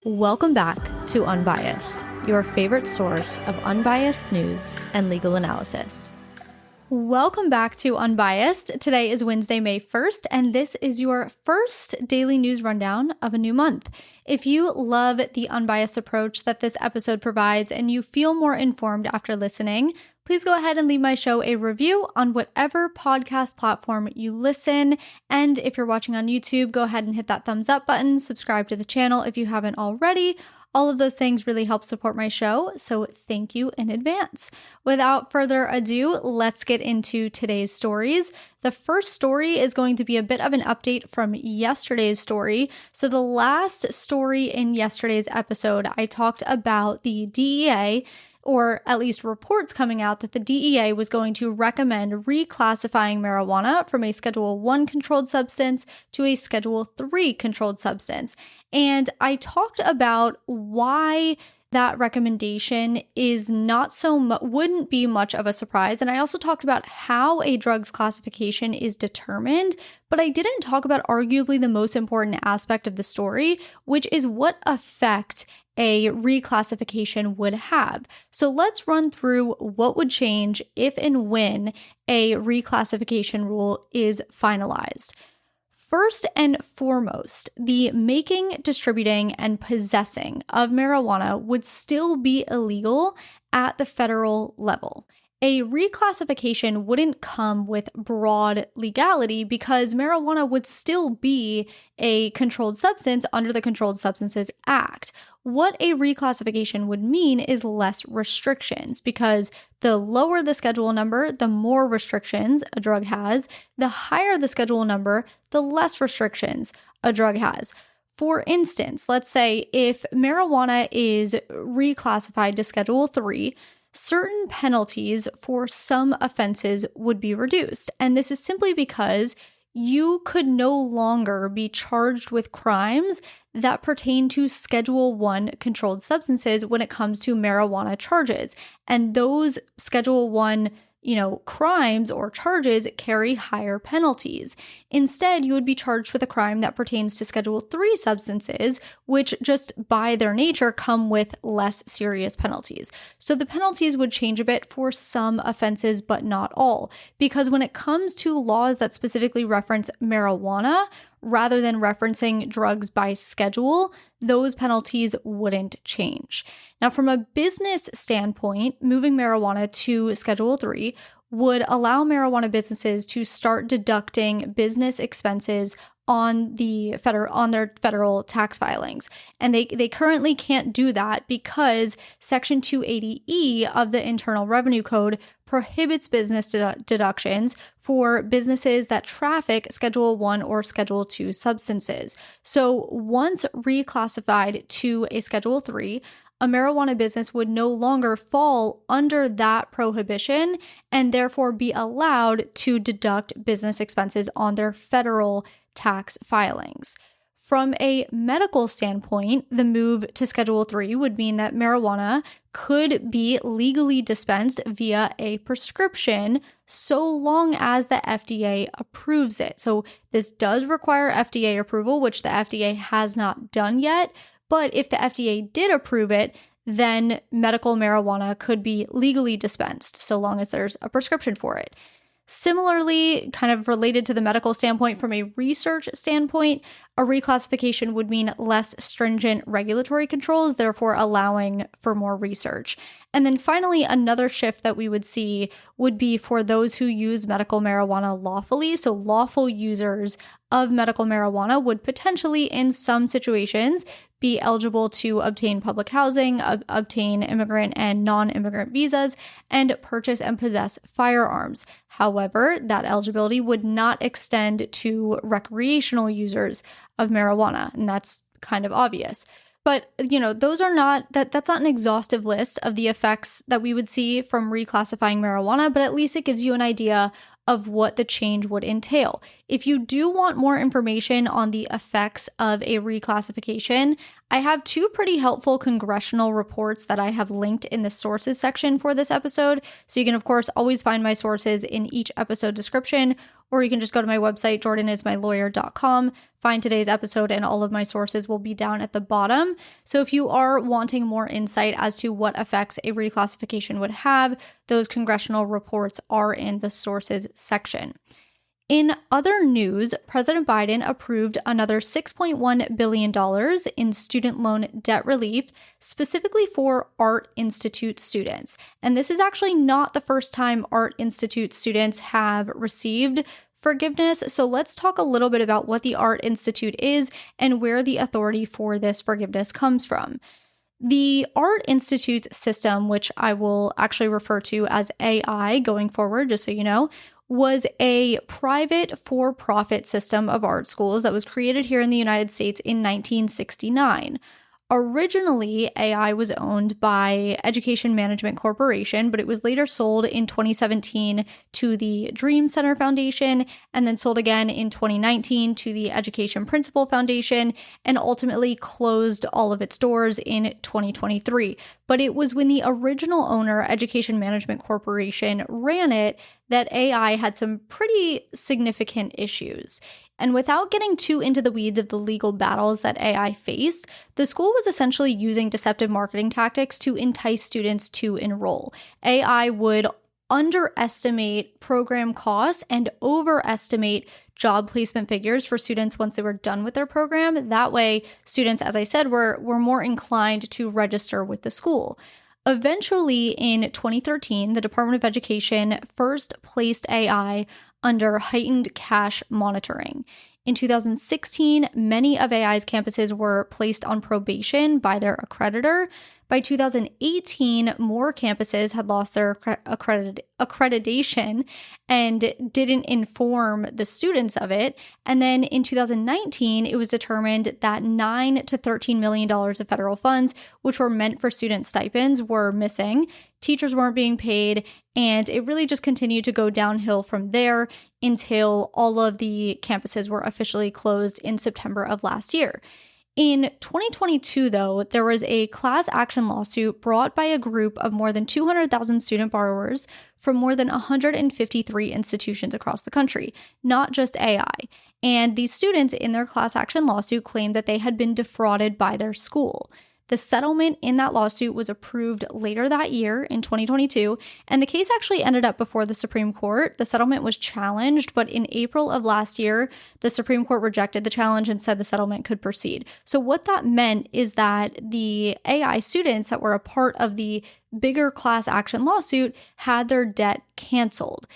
Welcome back to Unbiased, your favorite source of unbiased news and legal analysis. Welcome back to Unbiased. Today is Wednesday, May 1st, and this is your first daily news rundown of a new month. If you love the unbiased approach that this episode provides and you feel more informed after listening, please go ahead and leave my show a review on whatever podcast platform you listen. And if you're watching on YouTube, go ahead and hit that thumbs up button, subscribe to the channel if you haven't already. All of those things really help support my show, so thank you in advance. Without further ado, let's get into today's stories. The first story is going to be a bit of an update from yesterday's story. So the last story in yesterday's episode, I talked about the DEA, or at least reports coming out that the DEA was going to recommend reclassifying marijuana from a Schedule 1 controlled substance to a Schedule 3 controlled substance. And I talked about why that recommendation is wouldn't be much of a surprise. And I also talked about how a drug's classification is determined, but I didn't talk about arguably the most important aspect of the story, which is what effect a reclassification would have. So let's run through what would change if and when a reclassification rule is finalized. First and foremost, the making, distributing, and possessing of marijuana would still be illegal at the federal level. A reclassification wouldn't come with broad legality because marijuana would still be a controlled substance under the Controlled Substances Act. What a reclassification would mean is less restrictions, because the lower the schedule number, the more restrictions a drug has. The higher the schedule number, the less restrictions a drug has. For instance, let's say if marijuana is reclassified to Schedule 3, certain penalties for some offenses would be reduced. And this is simply because you could no longer be charged with crimes that pertain to Schedule 1 controlled substances when it comes to marijuana charges. And those Schedule 1 crimes or charges carry higher penalties. Instead, you would be charged with a crime that pertains to Schedule 3 substances, which just by their nature come with less serious penalties. So the penalties would change a bit for some offenses, but not all. Because when it comes to laws that specifically reference marijuana, rather than referencing drugs by schedule, those penalties wouldn't change. Now, from a business standpoint, moving marijuana to Schedule 3 would allow marijuana businesses to start deducting business expenses on their federal tax filings. And they currently can't do that because Section 280E of the Internal Revenue Code prohibits business deductions for businesses that traffic Schedule 1 or Schedule 2 substances. So once reclassified to a Schedule 3, a marijuana business would no longer fall under that prohibition and therefore be allowed to deduct business expenses on their federal tax filings. From a medical standpoint, the move to Schedule 3 would mean that marijuana could be legally dispensed via a prescription so long as the FDA approves it. So this does require FDA approval, which the FDA has not done yet. But if the FDA did approve it, then medical marijuana could be legally dispensed so long as there's a prescription for it. Similarly, kind of related to the medical standpoint, from a research standpoint, a reclassification would mean less stringent regulatory controls, therefore allowing for more research. And then finally, another shift that we would see would be for those who use medical marijuana lawfully. So lawful users of medical marijuana would potentially, in some situations, be eligible to obtain public housing, obtain immigrant and non-immigrant visas, and purchase and possess firearms. However, that eligibility would not extend to recreational users of marijuana, and that's kind of obvious. But, those are that's not an exhaustive list of the effects that we would see from reclassifying marijuana, but at least it gives you an idea of what the change would entail. If you do want more information on the effects of a reclassification, I have two pretty helpful congressional reports that I have linked in the sources section for this episode. So you can, of course, always find my sources in each episode description, or you can just go to my website, jordanismylawyer.com, find today's episode, and all of my sources will be down at the bottom. So if you are wanting more insight as to what effects a reclassification would have, those congressional reports are in the sources section. In other news, President Biden approved another $6.1 billion in student loan debt relief, specifically for Art Institute students. And this is actually not the first time Art Institute students have received forgiveness. So let's talk a little bit about what the Art Institute is and where the authority for this forgiveness comes from. The Art Institute's system, which I will actually refer to as AI going forward, just so you know, was a private for-profit system of art schools that was created here in the United States in 1969. Originally, AI was owned by Education Management Corporation, but it was later sold in 2017 to the Dream Center Foundation, and then sold again in 2019 to the Education Principal Foundation, and ultimately closed all of its doors in 2023. But it was when the original owner, Education Management Corporation, ran it that AI had some pretty significant issues. And without getting too into the weeds of the legal battles that AI faced, the school was essentially using deceptive marketing tactics to entice students to enroll. AI would underestimate program costs and overestimate job placement figures for students once they were done with their program. That way, students, as I said, were more inclined to register with the school. Eventually, in 2013, the Department of Education first placed AI under heightened cash monitoring. In 2016, many of AI's campuses were placed on probation by their accreditor. By 2018, more campuses had lost their accreditation and didn't inform the students of it. And then in 2019, it was determined that $9 to $13 million of federal funds, which were meant for student stipends, were missing. Teachers weren't being paid, and it really just continued to go downhill from there until all of the campuses were officially closed in September of last year. In 2022, though, there was a class action lawsuit brought by a group of more than 200,000 student borrowers from more than 153 institutions across the country, not just AI. And these students in their class action lawsuit claimed that they had been defrauded by their school. The settlement in that lawsuit was approved later that year in 2022, and the case actually ended up before the Supreme Court. The settlement was challenged, but in April of last year, the Supreme Court rejected the challenge and said the settlement could proceed. So what that meant is that the AI students that were a part of the bigger class action lawsuit had their debt canceled.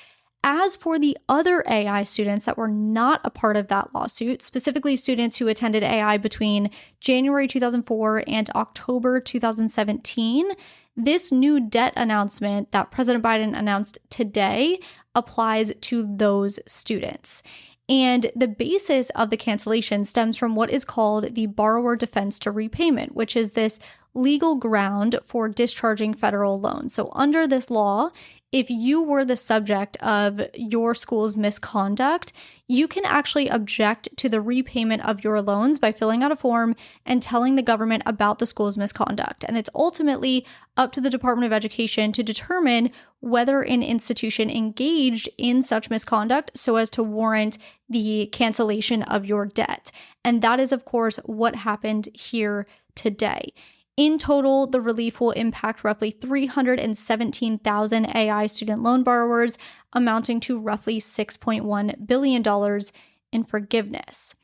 As for the other AI students that were not a part of that lawsuit, specifically students who attended AI between January 2004 and October 2017, this new debt announcement that President Biden announced today applies to those students. And the basis of the cancellation stems from what is called the borrower defense to repayment, which is this legal ground for discharging federal loans. So under this law, if you were the subject of your school's misconduct, you can actually object to the repayment of your loans by filling out a form and telling the government about the school's misconduct. And it's ultimately up to the Department of Education to determine whether an institution engaged in such misconduct so as to warrant the cancellation of your debt. And that is, of course, what happened here today. In total, the relief will impact roughly 317,000 AI student loan borrowers, amounting to roughly $6.1 billion in forgiveness.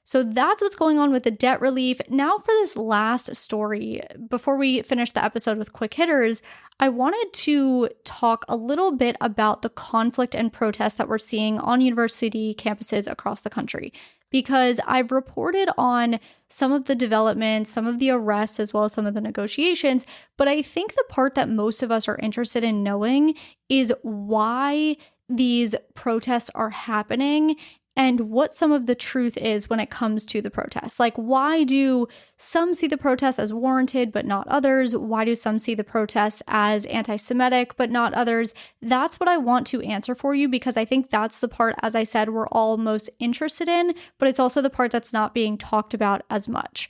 So that's what's going on with the debt relief. Now for this last story, before we finish the episode with quick hitters, I wanted to talk a little bit about the conflict and protests that we're seeing on university campuses across the country. Because I've reported on some of the developments, some of the arrests, as well as some of the negotiations, but I think the part that most of us are interested in knowing is why these protests are happening and what some of the truth is when it comes to the protests. Like, why do some see the protests as warranted, but not others? Why do some see the protests as anti-Semitic, but not others? That's what I want to answer for you, because I think that's the part, as I said, we're all most interested in, but it's also the part that's not being talked about as much.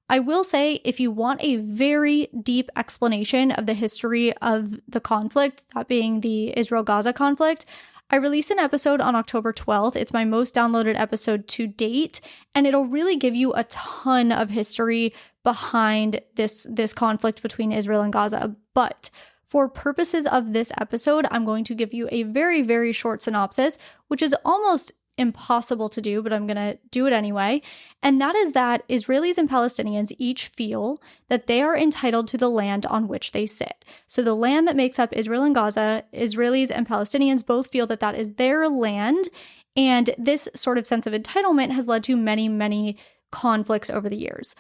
I will say, if you want a very deep explanation of the history of the conflict, that being the Israel-Gaza conflict, I released an episode on October 12th. It's my most downloaded episode to date, and it'll really give you a ton of history behind this conflict between Israel and Gaza. But for purposes of this episode, I'm going to give you a very, very short synopsis, which is almost impossible to do, but I'm going to do it anyway. And that is that Israelis and Palestinians each feel that they are entitled to the land on which they sit. So the land that makes up Israel and Gaza, Israelis and Palestinians both feel that that is their land. And this sort of sense of entitlement has led to many, many conflicts over the years.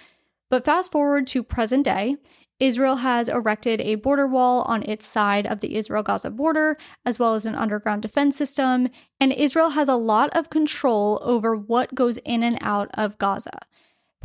But fast forward to present day, Israel has erected a border wall on its side of the Israel-Gaza border, as well as an underground defense system, and Israel has a lot of control over what goes in and out of Gaza.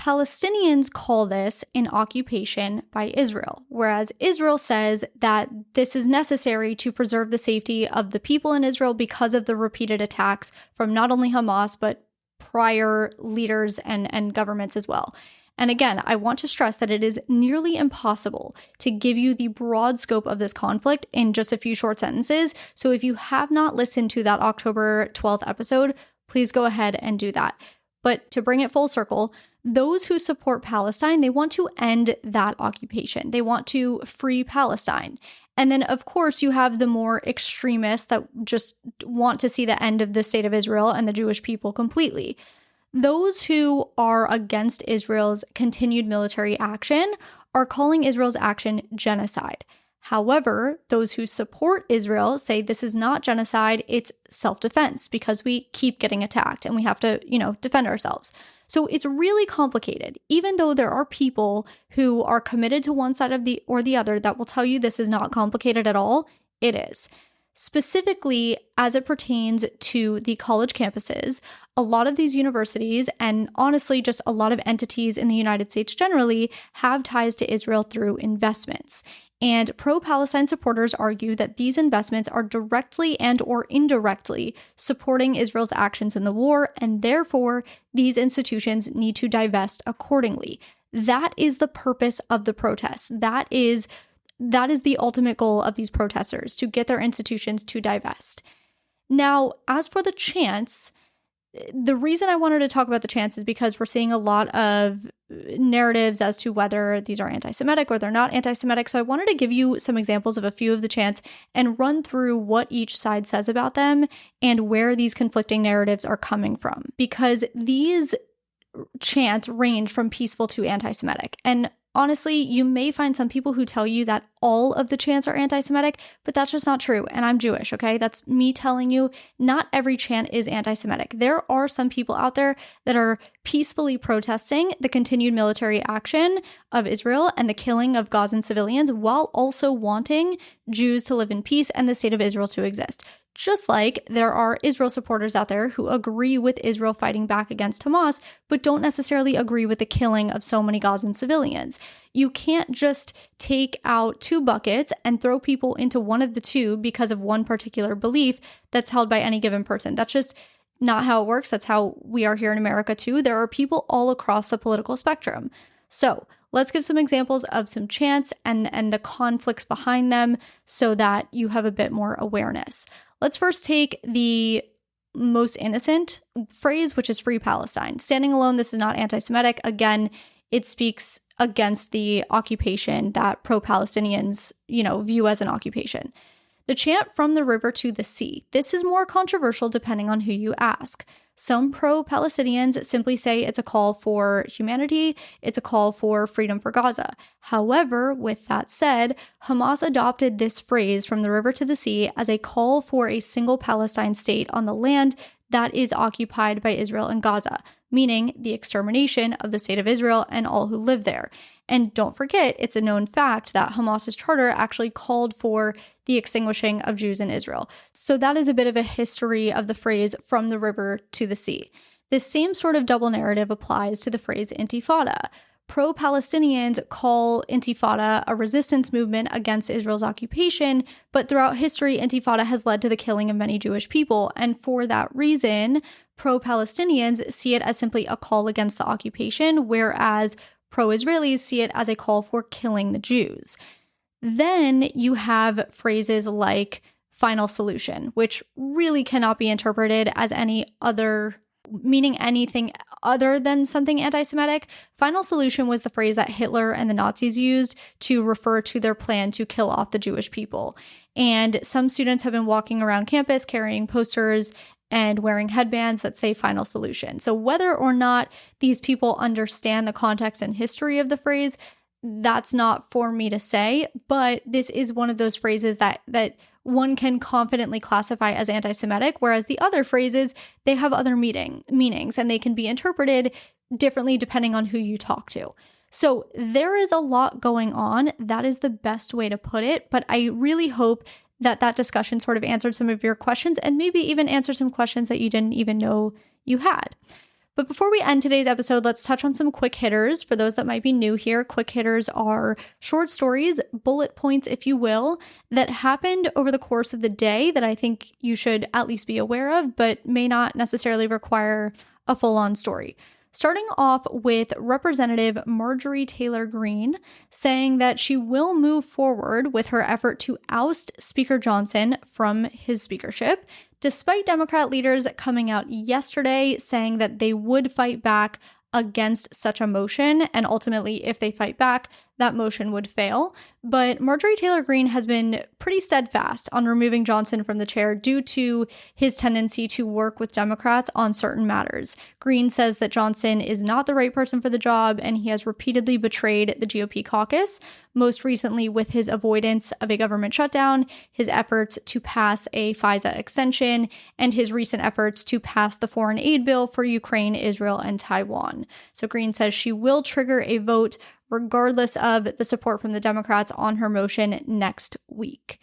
Palestinians call this an occupation by Israel, whereas Israel says that this is necessary to preserve the safety of the people in Israel because of the repeated attacks from not only Hamas, but prior leaders and governments as well. And again, I want to stress that it is nearly impossible to give you the broad scope of this conflict in just a few short sentences. So if you have not listened to that October 12th episode, please go ahead and do that. But to bring it full circle, those who support Palestine, they want to end that occupation. They want to free Palestine. And then, of course, you have the more extremists that just want to see the end of the state of Israel and the Jewish people completely. Those who are against Israel's continued military action are calling Israel's action genocide. However, those who support Israel say this is not genocide, it's self-defense because we keep getting attacked and we have to, defend ourselves. So it's really complicated. Even though there are people who are committed to one side of or the other that will tell you this is not complicated at all, it is. Specifically, as it pertains to the college campuses, a lot of these universities, and honestly, just a lot of entities in the United States generally, have ties to Israel through investments. And pro-Palestine supporters argue that these investments are directly and or indirectly supporting Israel's actions in the war, and therefore, these institutions need to divest accordingly. That is the purpose of the protests. That is the ultimate goal of these protesters, to get their institutions to divest. Now, as for the chants, the reason I wanted to talk about the chants is because we're seeing a lot of narratives as to whether these are anti-Semitic or they're not anti-Semitic. So I wanted to give you some examples of a few of the chants and run through what each side says about them and where these conflicting narratives are coming from. Because these chants range from peaceful to anti-Semitic. And honestly, you may find some people who tell you that all of the chants are anti-Semitic, but that's just not true. And I'm Jewish, okay? That's me telling you not every chant is anti-Semitic. There are some people out there that are peacefully protesting the continued military action of Israel and the killing of Gazan civilians while also wanting Jews to live in peace and the state of Israel to exist. Just like there are Israel supporters out there who agree with Israel fighting back against Hamas, but don't necessarily agree with the killing of so many Gazan civilians. You can't just take out two buckets and throw people into one of the two because of one particular belief that's held by any given person. That's just not how it works. That's how we are here in America too. There are people all across the political spectrum. So let's give some examples of some chants and the conflicts behind them so that you have a bit more awareness. Let's first take the most innocent phrase, which is free Palestine. Standing alone, this is not anti-Semitic. Again, it speaks against the occupation that pro-Palestinians, view as an occupation. The chant from the river to the sea. This is more controversial depending on who you ask. Some pro-Palestinians simply say it's a call for humanity, it's a call for freedom for Gaza. However, with that said, Hamas adopted this phrase from the river to the sea as a call for a single Palestine state on the land that is occupied by Israel and Gaza, meaning the extermination of the state of Israel and all who live there. And don't forget, it's a known fact that Hamas's charter actually called for the extinguishing of Jews in Israel. So that is a bit of a history of the phrase from the river to the sea. This same sort of double narrative applies to the phrase intifada. Pro-Palestinians call intifada a resistance movement against Israel's occupation, but throughout history, intifada has led to the killing of many Jewish people. And for that reason, pro-Palestinians see it as simply a call against the occupation, whereas pro-Israelis see it as a call for killing the Jews. Then you have phrases like final solution, which really cannot be interpreted as meaning anything other than something anti-Semitic. Final solution was the phrase that Hitler and the Nazis used to refer to their plan to kill off the Jewish people. And some students have been walking around campus carrying posters and wearing headbands that say final solution. So whether or not these people understand the context and history of the phrase, that's not for me to say, but this is one of those phrases that one can confidently classify as anti-Semitic, whereas the other phrases, they have other meanings, and they can be interpreted differently depending on who you talk to. So there is a lot going on. That is the best way to put it, but I really hope that discussion sort of answered some of your questions and maybe even answered some questions that you didn't even know you had. But before we end today's episode, let's touch on some quick hitters. For those that might be new here, quick hitters are short stories, bullet points, if you will, that happened over the course of the day that I think you should at least be aware of, but may not necessarily require a full-on story. Starting off with Representative Majorie Taylor Greene saying that she will move forward with her effort to oust Speaker Johnson from his speakership, despite Democrat leaders coming out yesterday saying that they would fight back against such a motion, and ultimately, if they fight back, that motion would fail. But Majorie Taylor Greene has been pretty steadfast on removing Johnson from the chair due to his tendency to work with Democrats on certain matters. Greene says that Johnson is not the right person for the job, and he has repeatedly betrayed the GOP caucus, most recently with his avoidance of a government shutdown, his efforts to pass a FISA extension, and his recent efforts to pass the foreign aid bill for Ukraine, Israel, and Taiwan. So Greene says she will trigger a vote regardless of the support from the Democrats on her motion next week.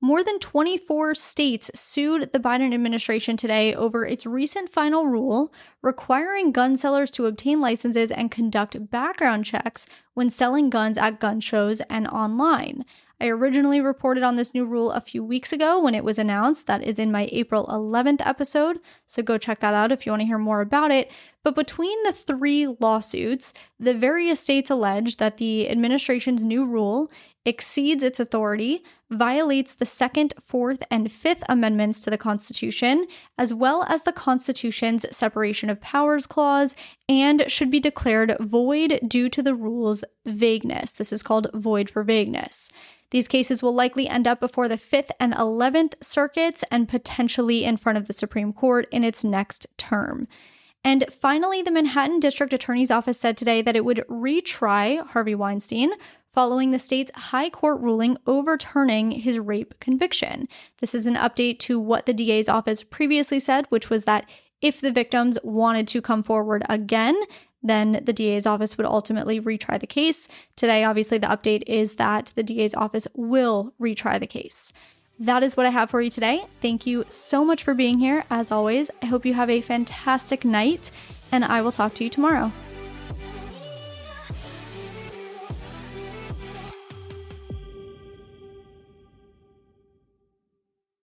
More than 24 states sued the Biden administration today over its recent final rule requiring gun sellers to obtain licenses and conduct background checks when selling guns at gun shows and online. I originally reported on this new rule a few weeks ago when it was announced. That is in my April 11th episode, so go check that out if you want to hear more about it. But between the three lawsuits, the various states allege that the administration's new rule exceeds its authority, violates the Second, Fourth, and Fifth Amendments to the Constitution, as well as the Constitution's separation of powers clause, and should be declared void due to the rule's vagueness. This is called void for vagueness. These cases will likely end up before the 5th and 11th circuits and potentially in front of the Supreme Court in its next term. And finally, the Manhattan District Attorney's Office said today that it would retry Harvey Weinstein following the state's high court ruling overturning his rape conviction. This is an update to what the DA's office previously said, which was that if the victims wanted to come forward again, then the DA's office would ultimately retry the case. Today, obviously, the update is that the DA's office will retry the case. That is what I have for you today. Thank you so much for being here. As always, I hope you have a fantastic night, and I will talk to you tomorrow.